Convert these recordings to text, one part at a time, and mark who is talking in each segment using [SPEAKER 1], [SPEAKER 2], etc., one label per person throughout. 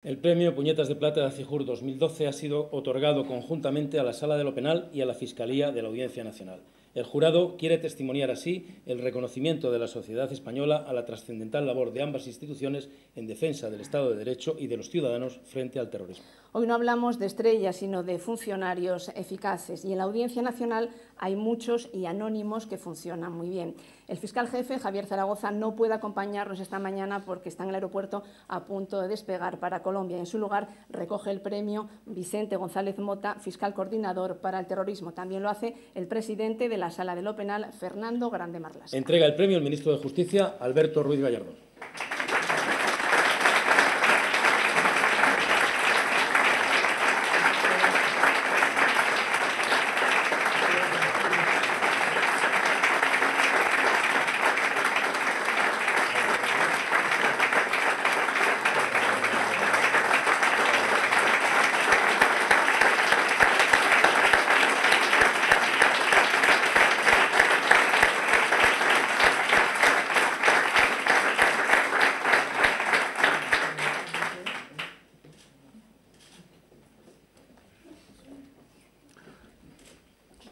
[SPEAKER 1] El premio Puñetas de Plata de ACIJUR 2012 ha sido otorgado conjuntamente a la Sala de lo Penal y a la Fiscalía de la Audiencia Nacional. El jurado quiere testimoniar así el reconocimiento de la sociedad española a la trascendental labor de ambas instituciones en defensa del Estado de Derecho y de los ciudadanos frente al terrorismo.
[SPEAKER 2] Hoy no hablamos de estrellas, sino de funcionarios eficaces. Y en la Audiencia Nacional hay muchos y anónimos que funcionan muy bien. El fiscal jefe, Javier Zaragoza, no puede acompañarnos esta mañana porque está en el aeropuerto a punto de despegar para Colombia. En su lugar, recoge el premio Vicente González Mota, fiscal coordinador para el terrorismo. También lo hace el presidente de la Sala de lo Penal, Fernando Grande Marlaska.
[SPEAKER 1] Entrega el premio el ministro de Justicia, Alberto Ruiz Gallardón.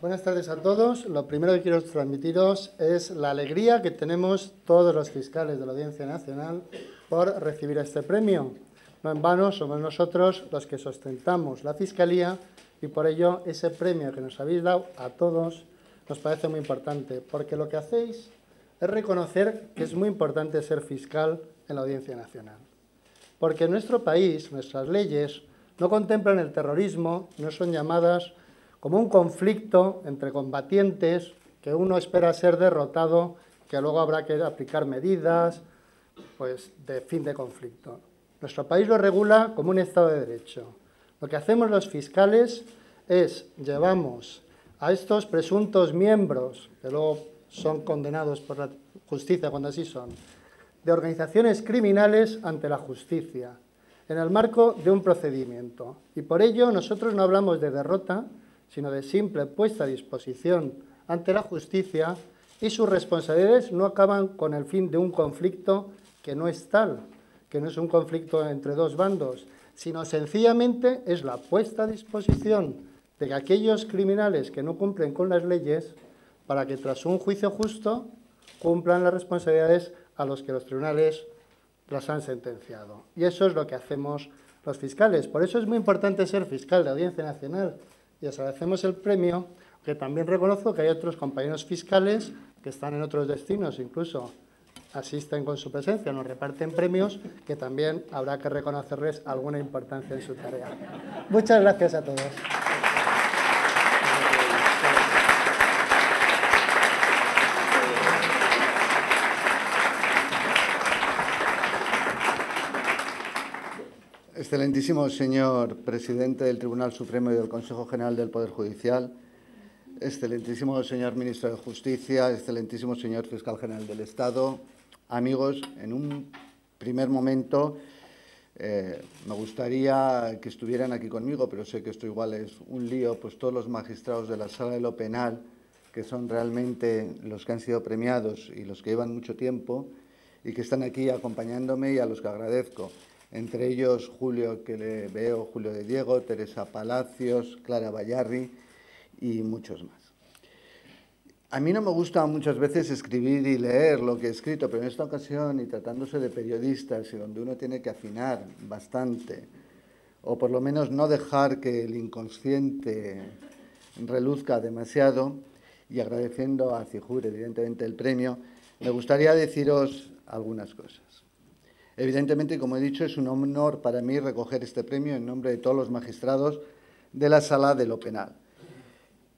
[SPEAKER 3] Buenas tardes a todos. Lo primero que quiero transmitiros es la alegría que tenemos todos los fiscales de la Audiencia Nacional por recibir este premio. No en vano somos nosotros los que sustentamos la Fiscalía y por ello ese premio que nos habéis dado a todos nos parece muy importante, porque lo que hacéis es reconocer que es muy importante ser fiscal en la Audiencia Nacional. Porque en nuestro país, nuestras leyes no contemplan el terrorismo, no son llamadas como un conflicto entre combatientes que uno espera ser derrotado, que luego habrá que aplicar medidas de fin de conflicto. Nuestro país lo regula como un Estado de Derecho. Lo que hacemos los fiscales es llevamos a estos presuntos miembros, que luego son condenados por la justicia cuando así son, de organizaciones criminales ante la justicia, en el marco de un procedimiento. Y por ello nosotros no hablamos de derrota, sino de simple puesta a disposición ante la justicia, y sus responsabilidades no acaban con el fin de un conflicto que no es tal, que no es un conflicto entre dos bandos, sino sencillamente es la puesta a disposición de aquellos criminales que no cumplen con las leyes para que tras un juicio justo cumplan las responsabilidades a los que los tribunales las han sentenciado. Y eso es lo que hacemos los fiscales. Por eso es muy importante ser fiscal de Audiencia Nacional. Y os agradecemos el premio, que también reconozco que hay otros compañeros fiscales que están en otros destinos, incluso asisten con su presencia, nos reparten premios, que también habrá que reconocerles alguna importancia en su tarea. Muchas gracias a todos.
[SPEAKER 4] Excelentísimo señor presidente del Tribunal Supremo y del Consejo General del Poder Judicial, excelentísimo señor ministro de Justicia, excelentísimo señor fiscal general del Estado, amigos, en un primer momento me gustaría que estuvieran aquí conmigo, pero sé que esto igual es un lío, pues todos los magistrados de la Sala de lo Penal, que son realmente los que han sido premiados y los que llevan mucho tiempo y que están aquí acompañándome y a los que agradezco. Entre ellos Julio, que le veo, Julio de Diego, Teresa Palacios, Clara Bayarri y muchos más. A mí no me gusta muchas veces escribir y leer lo que he escrito, pero en esta ocasión, y tratándose de periodistas y donde uno tiene que afinar bastante, o por lo menos no dejar que el inconsciente reluzca demasiado, y agradeciendo a ACIJUR, evidentemente, el premio, me gustaría deciros algunas cosas. Evidentemente, como he dicho, es un honor para mí recoger este premio en nombre de todos los magistrados de la Sala de lo Penal.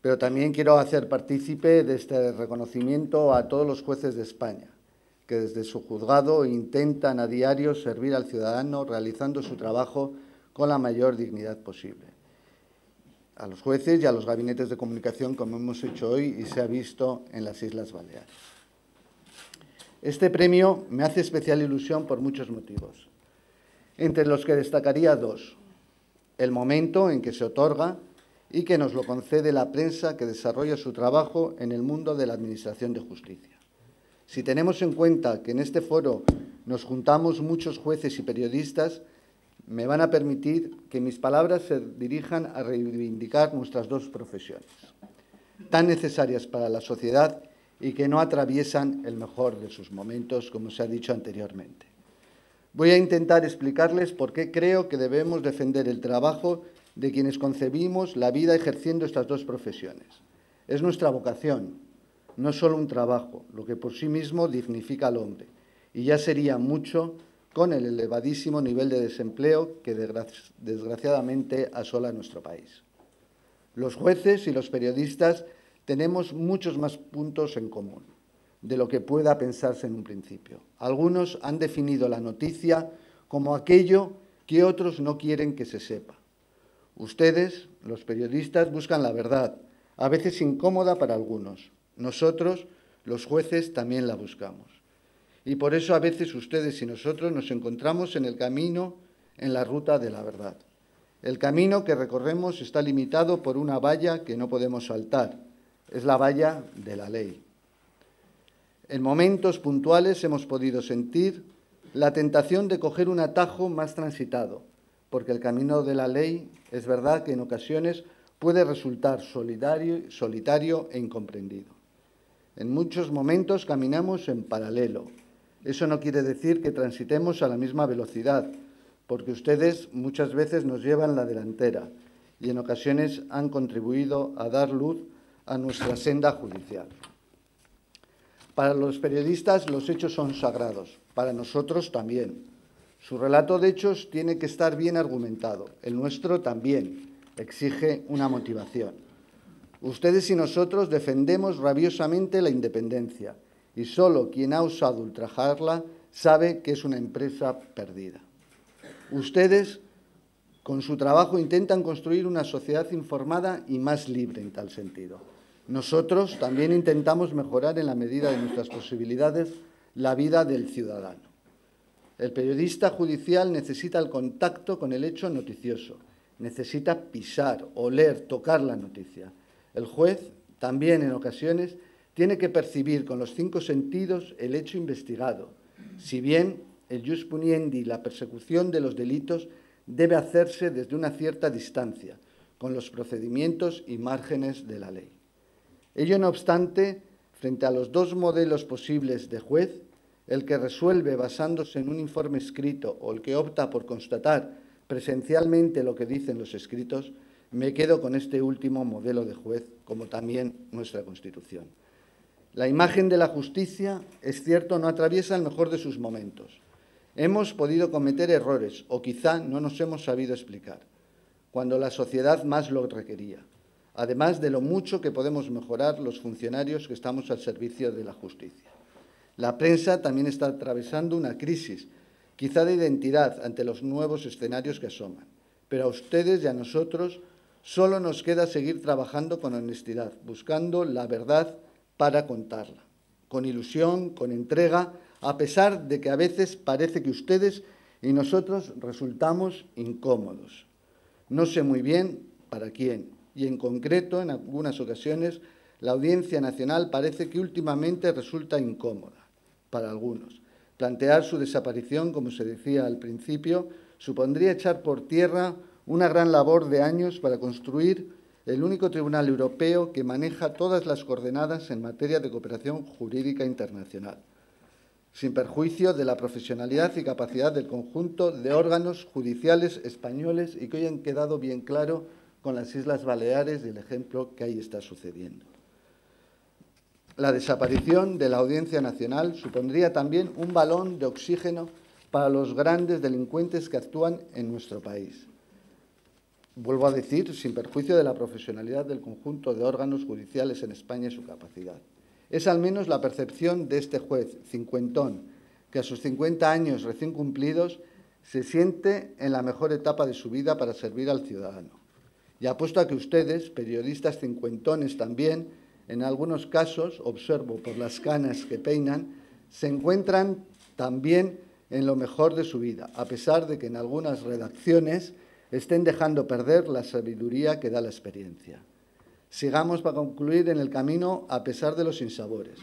[SPEAKER 4] Pero también quiero hacer partícipe de este reconocimiento a todos los jueces de España, que desde su juzgado intentan a diario servir al ciudadano realizando su trabajo con la mayor dignidad posible. A los jueces y a los gabinetes de comunicación, como hemos hecho hoy y se ha visto en las Islas Baleares. Este premio me hace especial ilusión por muchos motivos, entre los que destacaría dos: el momento en que se otorga y que nos lo concede la prensa que desarrolla su trabajo en el mundo de la Administración de Justicia. Si tenemos en cuenta que en este foro nos juntamos muchos jueces y periodistas, me van a permitir que mis palabras se dirijan a reivindicar nuestras dos profesiones, tan necesarias para la sociedad y que no atraviesan el mejor de sus momentos, como se ha dicho anteriormente. Voy a intentar explicarles por qué creo que debemos defender el trabajo de quienes concebimos la vida ejerciendo estas dos profesiones. Es nuestra vocación, no solo un trabajo, lo que por sí mismo dignifica al hombre, y ya sería mucho con el elevadísimo nivel de desempleo que desgraciadamente asola nuestro país. Los jueces y los periodistas tenemos muchos más puntos en común de lo que pueda pensarse en un principio. Algunos han definido la noticia como aquello que otros no quieren que se sepa. Ustedes, los periodistas, buscan la verdad, a veces incómoda para algunos. Nosotros, los jueces, también la buscamos. Y por eso a veces ustedes y nosotros nos encontramos en el camino, en la ruta de la verdad. El camino que recorremos está limitado por una valla que no podemos saltar. Es la valla de la ley. En momentos puntuales hemos podido sentir la tentación de coger un atajo más transitado, porque el camino de la ley es verdad que en ocasiones puede resultar solitario e incomprendido. En muchos momentos caminamos en paralelo. Eso no quiere decir que transitemos a la misma velocidad, porque ustedes muchas veces nos llevan la delantera y en ocasiones han contribuido a dar luz a nuestra senda judicial. Para los periodistas los hechos son sagrados, para nosotros también. Su relato de hechos tiene que estar bien argumentado, el nuestro también exige una motivación. Ustedes y nosotros defendemos rabiosamente la independencia y solo quien ha osado ultrajarla sabe que es una empresa perdida. Ustedes, con su trabajo, intentan construir una sociedad informada y más libre en tal sentido. Nosotros también intentamos mejorar en la medida de nuestras posibilidades la vida del ciudadano. El periodista judicial necesita el contacto con el hecho noticioso, necesita pisar, oler, tocar la noticia. El juez también en ocasiones tiene que percibir con los 5 sentidos el hecho investigado, si bien el jus puniendi, la persecución de los delitos, debe hacerse desde una cierta distancia, con los procedimientos y márgenes de la ley. Ello no obstante, frente a los dos modelos posibles de juez, el que resuelve basándose en un informe escrito o el que opta por constatar presencialmente lo que dicen los escritos, me quedo con este último modelo de juez, como también nuestra Constitución. La imagen de la justicia, es cierto, no atraviesa el mejor de sus momentos. Hemos podido cometer errores o quizá no nos hemos sabido explicar, cuando la sociedad más lo requería, además de lo mucho que podemos mejorar los funcionarios que estamos al servicio de la justicia. La prensa también está atravesando una crisis, quizá de identidad, ante los nuevos escenarios que asoman. Pero a ustedes y a nosotros solo nos queda seguir trabajando con honestidad, buscando la verdad para contarla, con ilusión, con entrega, a pesar de que a veces parece que ustedes y nosotros resultamos incómodos. No sé muy bien para quién, y en concreto, en algunas ocasiones, la Audiencia Nacional parece que últimamente resulta incómoda para algunos. Plantear su desaparición, como se decía al principio, supondría echar por tierra una gran labor de años para construir el único tribunal europeo que maneja todas las coordenadas en materia de cooperación jurídica internacional, sin perjuicio de la profesionalidad y capacidad del conjunto de órganos judiciales españoles y que hoy han quedado bien claro con las Islas Baleares y el ejemplo que ahí está sucediendo. La desaparición de la Audiencia Nacional supondría también un balón de oxígeno para los grandes delincuentes que actúan en nuestro país. Vuelvo a decir, sin perjuicio de la profesionalidad del conjunto de órganos judiciales en España y su capacidad. Es al menos la percepción de este juez cincuentón, que a sus 50 años recién cumplidos se siente en la mejor etapa de su vida para servir al ciudadano. Y apuesto a que ustedes, periodistas cincuentones también, en algunos casos, observo por las canas que peinan, se encuentran también en lo mejor de su vida, a pesar de que en algunas redacciones estén dejando perder la sabiduría que da la experiencia. Sigamos para concluir en el camino a pesar de los sinsabores.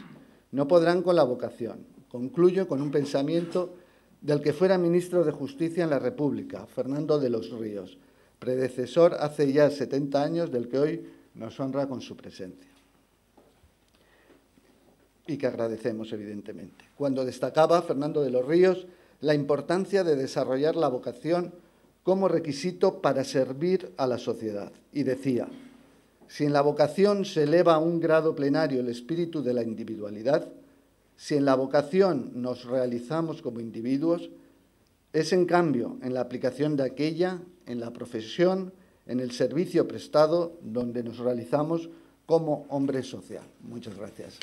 [SPEAKER 4] No podrán con la vocación. Concluyo con un pensamiento del que fuera ministro de Justicia en la República, Fernando de los Ríos, predecesor hace ya 70 años del que hoy nos honra con su presencia. Y que agradecemos, evidentemente. Cuando destacaba Fernando de los Ríos la importancia de desarrollar la vocación como requisito para servir a la sociedad. Y decía, si en la vocación se eleva a un grado plenario el espíritu de la individualidad, si en la vocación nos realizamos como individuos, es en cambio en la aplicación de aquella, en la profesión, en el servicio prestado, donde nos realizamos como hombre social. Muchas gracias.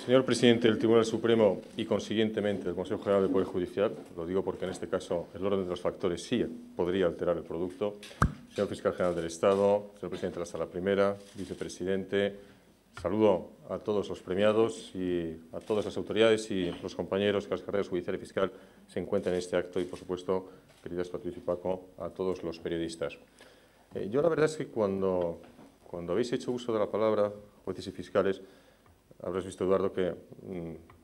[SPEAKER 5] Señor presidente del Tribunal Supremo y, consiguientemente, del Consejo General del Poder Judicial, lo digo porque en este caso el orden de los factores sí podría alterar el producto, señor fiscal general del Estado, señor presidente de la Sala Primera, vicepresidente, saludo a todos los premiados y a todas las autoridades y los compañeros que las carreras judicial y fiscal se encuentran en este acto y, por supuesto, queridas Patricia y Paco, a todos los periodistas. Yo la verdad es que cuando habéis hecho uso de la palabra jueces y fiscales, habrás visto, Eduardo, que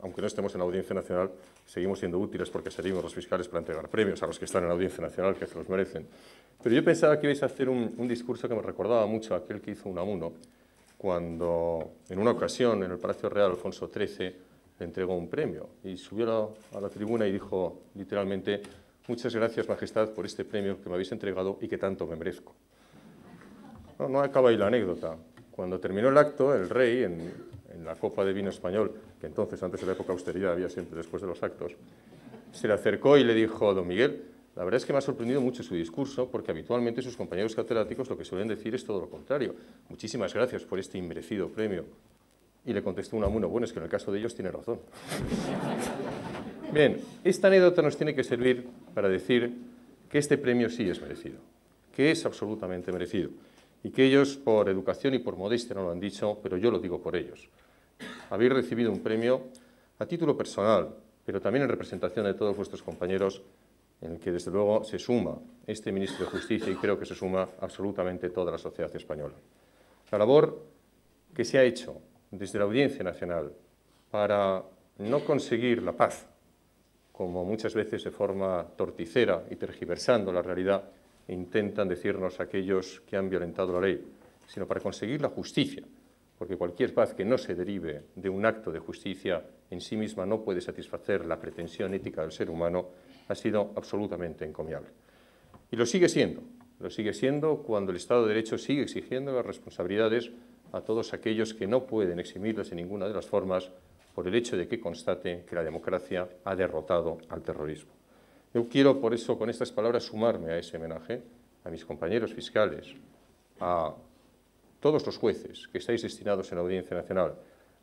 [SPEAKER 5] aunque no estemos en la Audiencia Nacional, seguimos siendo útiles porque servimos los fiscales para entregar premios a los que están en la Audiencia Nacional, que se los merecen. Pero yo pensaba que ibais a hacer un discurso que me recordaba mucho a aquel que hizo Unamuno, cuando en una ocasión en el Palacio Real Alfonso XIII le entregó un premio y subió a la tribuna y dijo literalmente: muchas gracias, Majestad, por este premio que me habéis entregado y que tanto me merezco. No acaba ahí la anécdota. Cuando terminó el acto, el rey, en la copa de vino español, que entonces, antes de la época de austeridad, había siempre después de los actos, se le acercó y le dijo: don Miguel, la verdad es que me ha sorprendido mucho su discurso, porque habitualmente sus compañeros catedráticos lo que suelen decir es todo lo contrario. Muchísimas gracias por este inmerecido premio. Y le contestó Unamuno: bueno, es que en el caso de ellos tiene razón. Bien, esta anécdota nos tiene que servir para decir que este premio sí es merecido, que es absolutamente merecido, y que ellos, por educación y por modestia, no lo han dicho, pero yo lo digo por ellos. Habéis recibido un premio a título personal, pero también en representación de todos vuestros compañeros, en el que, desde luego, se suma este ministro de Justicia y creo que se suma absolutamente toda la sociedad española. La labor que se ha hecho desde la Audiencia Nacional para no conseguir la paz, como muchas veces de forma torticera y tergiversando la realidad intentan decirnos aquellos que han violentado la ley, sino para conseguir la justicia, porque cualquier paz que no se derive de un acto de justicia en sí misma no puede satisfacer la pretensión ética del ser humano, ha sido absolutamente encomiable. Y lo sigue siendo cuando el Estado de Derecho sigue exigiendo las responsabilidades a todos aquellos que no pueden eximirles en ninguna de las formas por el hecho de que constaten que la democracia ha derrotado al terrorismo. Yo quiero, por eso, con estas palabras, sumarme a ese homenaje a mis compañeros fiscales, a todos los jueces que estáis destinados en la Audiencia Nacional,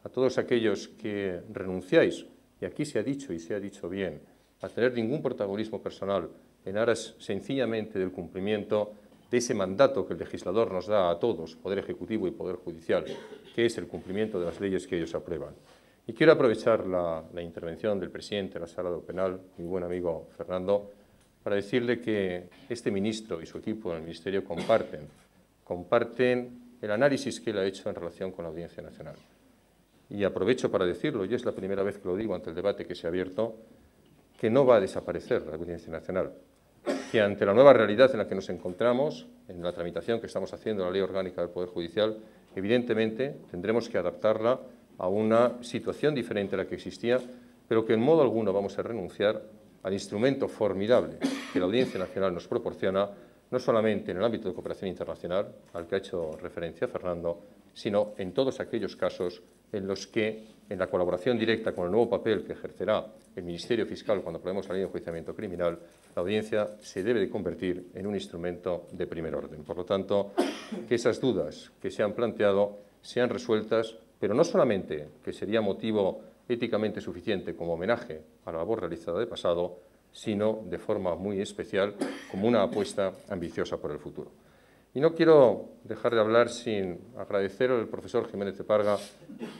[SPEAKER 5] a todos aquellos que renunciáis, y aquí se ha dicho y se ha dicho bien, a tener ningún protagonismo personal en aras sencillamente del cumplimiento de ese mandato que el legislador nos da a todos, Poder Ejecutivo y Poder Judicial, que es el cumplimiento de las leyes que ellos aprueban. Y quiero aprovechar la intervención del presidente de la Sala de lo Penal, mi buen amigo Fernando, para decirle que este ministro y su equipo en el Ministerio comparten el análisis que él ha hecho en relación con la Audiencia Nacional. Y aprovecho para decirlo, y es la primera vez que lo digo ante el debate que se ha abierto, que no va a desaparecer la Audiencia Nacional, que ante la nueva realidad en la que nos encontramos, en la tramitación que estamos haciendo de la Ley Orgánica del Poder Judicial, evidentemente tendremos que adaptarla a una situación diferente a la que existía, pero que en modo alguno vamos a renunciar al instrumento formidable que la Audiencia Nacional nos proporciona, no solamente en el ámbito de cooperación internacional, al que ha hecho referencia Fernando, sino en todos aquellos casos en los que, en la colaboración directa con el nuevo papel que ejercerá el Ministerio Fiscal cuando aprobemos la Ley de Enjuiciamiento Criminal, la audiencia se debe de convertir en un instrumento de primer orden. Por lo tanto, que esas dudas que se han planteado sean resueltas, pero no solamente que sería motivo éticamente suficiente como homenaje a la labor realizada de pasado, sino de forma muy especial como una apuesta ambiciosa por el futuro. Y no quiero dejar de hablar sin agradecer al profesor Jiménez de Parga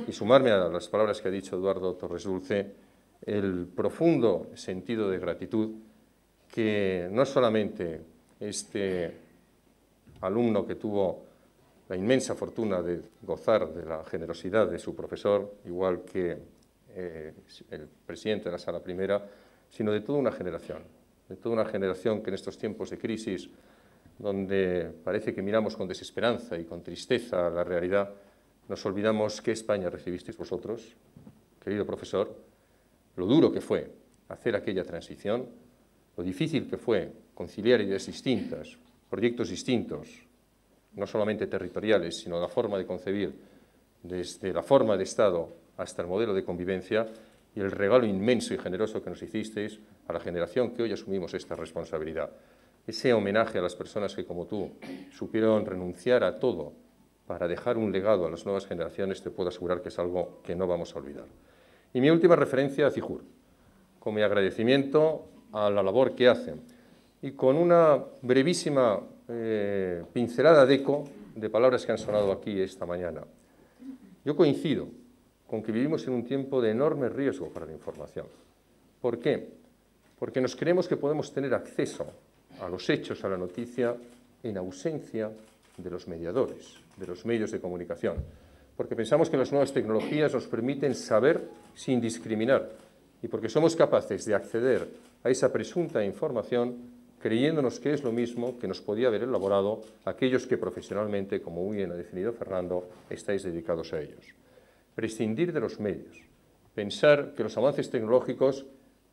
[SPEAKER 5] y sumarme a las palabras que ha dicho Eduardo Torres Dulce, el profundo sentido de gratitud que no solamente este alumno que tuvo la inmensa fortuna de gozar de la generosidad de su profesor, igual que el presidente de la Sala Primera, sino de toda una generación que en estos tiempos de crisis, donde parece que miramos con desesperanza y con tristeza la realidad, nos olvidamos qué España recibisteis vosotros, querido profesor, lo duro que fue hacer aquella transición, lo difícil que fue conciliar ideas distintas, proyectos distintos, no solamente territoriales, sino la forma de concebir, desde la forma de Estado hasta el modelo de convivencia, y el regalo inmenso y generoso que nos hicisteis a la generación que hoy asumimos esta responsabilidad. Ese homenaje a las personas que, como tú, supieron renunciar a todo para dejar un legado a las nuevas generaciones, te puedo asegurar que es algo que no vamos a olvidar. Y mi última referencia a CIJUR, con mi agradecimiento a la labor que hacen y con una brevísima pincelada de eco de palabras que han sonado aquí esta mañana. Yo coincido con que vivimos en un tiempo de enorme riesgo para la información. ¿Por qué? Porque nos creemos que podemos tener acceso a los hechos, a la noticia, en ausencia de los mediadores, de los medios de comunicación. Porque pensamos que las nuevas tecnologías nos permiten saber sin discriminar y porque somos capaces de acceder a esa presunta información creyéndonos que es lo mismo que nos podía haber elaborado aquellos que profesionalmente, como muy bien ha definido Fernando, estáis dedicados a ellos. Prescindir de los medios, pensar que los avances tecnológicos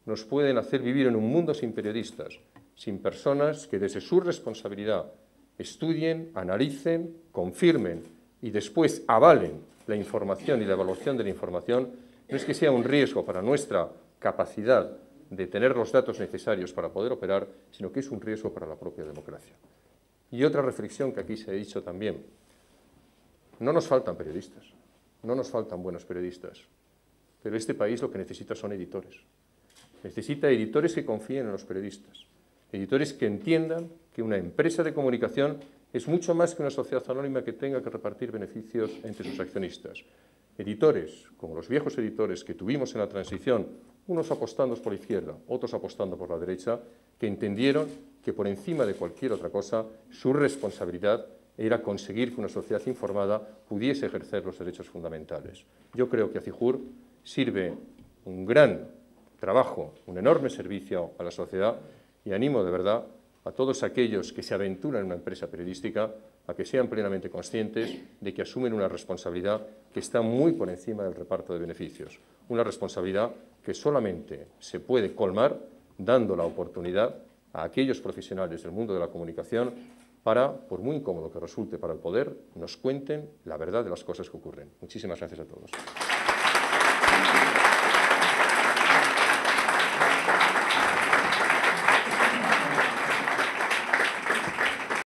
[SPEAKER 5] nos pueden hacer vivir en un mundo sin periodistas, sin personas que desde su responsabilidad estudien, analicen, confirmen y después avalen la información y la evaluación de la información, no es que sea un riesgo para nuestra capacidad de tener los datos necesarios para poder operar, sino que es un riesgo para la propia democracia. Y otra reflexión que aquí se ha dicho también, no nos faltan periodistas, no nos faltan buenos periodistas, pero este país lo que necesita son editores. Necesita editores que confíen en los periodistas, editores que entiendan que una empresa de comunicación es mucho más que una sociedad anónima que tenga que repartir beneficios entre sus accionistas. Editores, como los viejos editores que tuvimos en la transición, unos apostando por la izquierda, otros apostando por la derecha, que entendieron que por encima de cualquier otra cosa su responsabilidad era conseguir que una sociedad informada pudiese ejercer los derechos fundamentales. Yo creo que ACIJUR sirve un gran trabajo, un enorme servicio a la sociedad y animo de verdad a todos aquellos que se aventuran en una empresa periodística a que sean plenamente conscientes de que asumen una responsabilidad que está muy por encima del reparto de beneficios. Una responsabilidad que solamente se puede colmar dando la oportunidad a aquellos profesionales del mundo de la comunicación para, por muy incómodo que resulte para el poder, nos cuenten la verdad de las cosas que ocurren. Muchísimas gracias a todos.